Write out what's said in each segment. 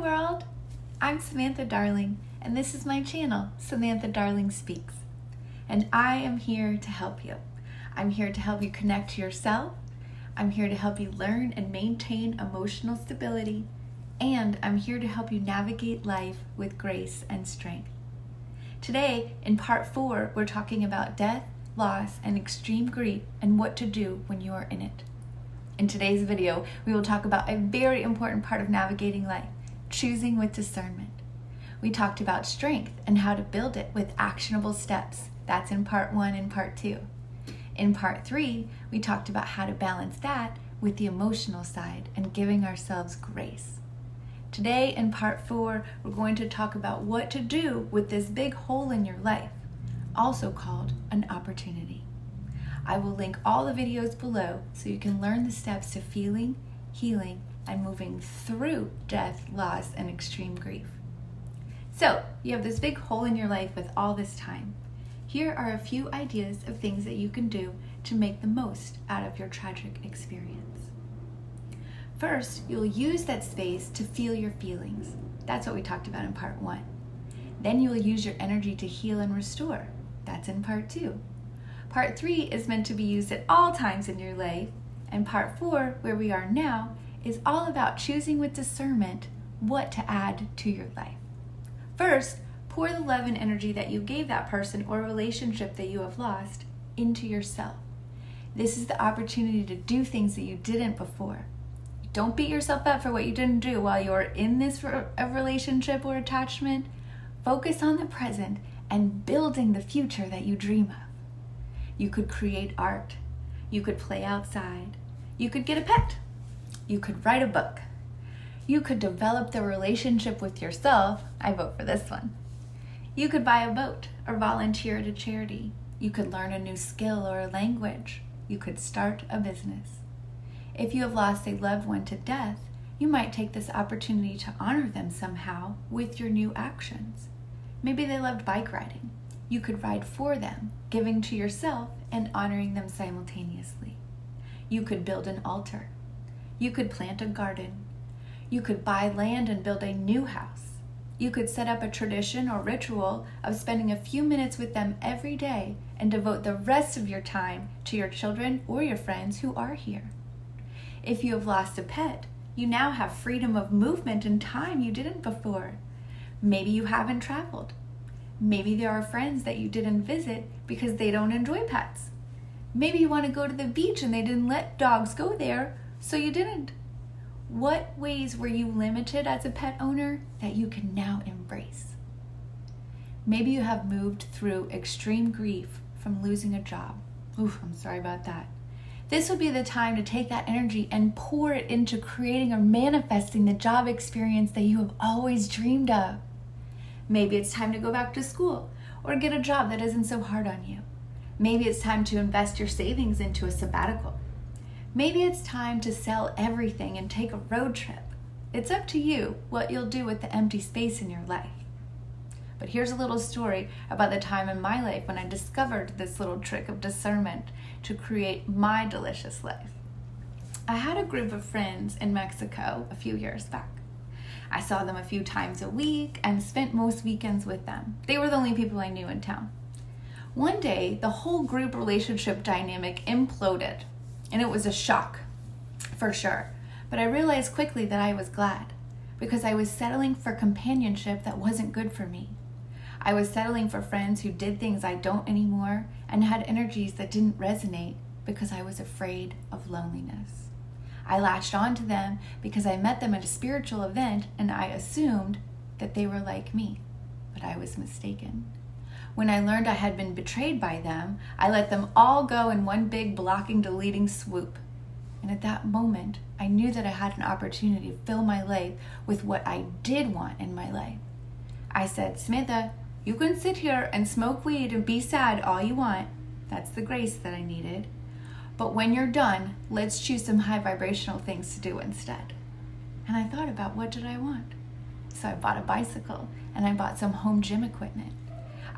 world! I'm Samantha Darling, and this is my channel, Samantha Darling Speaks. And I am here to help you. I'm here to help you connect to yourself. I'm here to help you learn and maintain emotional stability. And I'm here to help you navigate life with grace and strength. Today, in part 4, we're talking about death, loss, and extreme grief and what to do when you are in it. In today's video, we will talk about a very important part of navigating life, choosing with discernment. We talked about strength and how to build it with actionable steps. That's in part 1 and part 2. In part 3, we talked about how to balance that with the emotional side and giving ourselves grace. Today, in part 4, we're going to talk about what to do with this big hole in your life, also called an opportunity. I will link all the videos below so you can learn the steps to feeling, healing, and moving through death, loss, and extreme grief. So, you have this big hole in your life with all this time. Here are a few ideas of things that you can do to make the most out of your tragic experience. First, you'll use that space to feel your feelings. That's what we talked about in part 1. Then you'll use your energy to heal and restore. That's in part 2. Part 3 is meant to be used at all times in your life, and part 4, where we are now, is all about choosing with discernment what to add to your life. First, pour the love and energy that you gave that person or relationship that you have lost into yourself. This is the opportunity to do things that you didn't before. Don't beat yourself up for what you didn't do while you're in this relationship or attachment. Focus on the present and building the future that you dream of. You could create art. You could play outside. You could get a pet. You could write a book. You could develop the relationship with yourself. I vote for this one. You could buy a boat or volunteer at a charity. You could learn a new skill or a language. You could start a business. If you have lost a loved one to death, you might take this opportunity to honor them somehow with your new actions. Maybe they loved bike riding. You could ride for them, giving to yourself and honoring them simultaneously. You could build an altar. You could plant a garden. You could buy land and build a new house. You could set up a tradition or ritual of spending a few minutes with them every day and devote the rest of your time to your children or your friends who are here. If you have lost a pet, you now have freedom of movement and time you didn't before. Maybe you haven't traveled. Maybe there are friends that you didn't visit because they don't enjoy pets. Maybe you want to go to the beach and they didn't let dogs go there, so you didn't. What ways were you limited as a pet owner that you can now embrace? Maybe you have moved through extreme grief from losing a job. Oof, I'm sorry about that. This would be the time to take that energy and pour it into creating or manifesting the job experience that you have always dreamed of. Maybe it's time to go back to school or get a job that isn't so hard on you. Maybe it's time to invest your savings into a sabbatical. Maybe it's time to sell everything and take a road trip. It's up to you what you'll do with the empty space in your life. But here's a little story about the time in my life when I discovered this little trick of discernment to create my delicious life. I had a group of friends in Mexico a few years back. I saw them a few times a week and spent most weekends with them. They were the only people I knew in town. One day, the whole group relationship dynamic imploded, and it was a shock, for sure. But I realized quickly that I was glad, because I was settling for companionship that wasn't good for me. I was settling for friends who did things I don't anymore and had energies that didn't resonate because I was afraid of loneliness. I latched on to them because I met them at a spiritual event and I assumed that they were like me, but I was mistaken. When I learned I had been betrayed by them, I let them all go in one big blocking, deleting swoop. And at that moment, I knew that I had an opportunity to fill my life with what I did want in my life. I said, Samantha, you can sit here and smoke weed and be sad all you want. That's the grace that I needed. But when you're done, let's choose some high vibrational things to do instead. And I thought about what did I want? So I bought a bicycle and I bought some home gym equipment.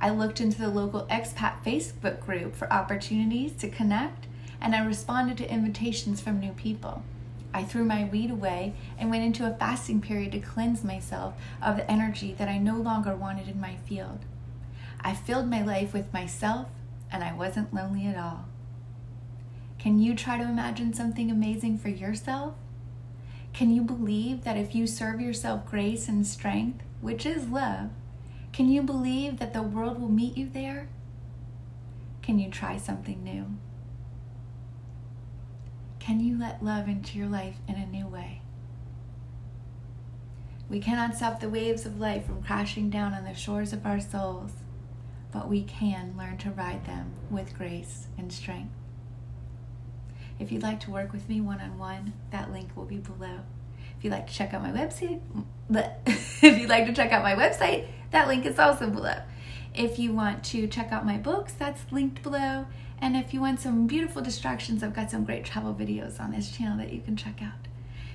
I looked into the local expat Facebook group for opportunities to connect, and I responded to invitations from new people. I threw my weed away and went into a fasting period to cleanse myself of the energy that I no longer wanted in my field. I filled my life with myself, and I wasn't lonely at all. Can you try to imagine something amazing for yourself? Can you believe that if you serve yourself grace and strength, which is love, can you believe that the world will meet you there? Can you try something new? Can you let love into your life in a new way? We cannot stop the waves of life from crashing down on the shores of our souls, but we can learn to ride them with grace and strength. If you'd like to work with me one-on-one, that link will be below. If you'd like to check out my website, that link is also below. If you want to check out my books, that's linked below. And if you want some beautiful distractions, I've got some great travel videos on this channel that you can check out.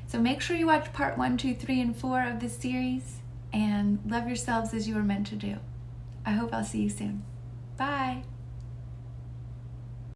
So make sure you watch part 1, 2, 3, and 4 of this series, and love yourselves as you were meant to do. I hope I'll see you soon. Bye.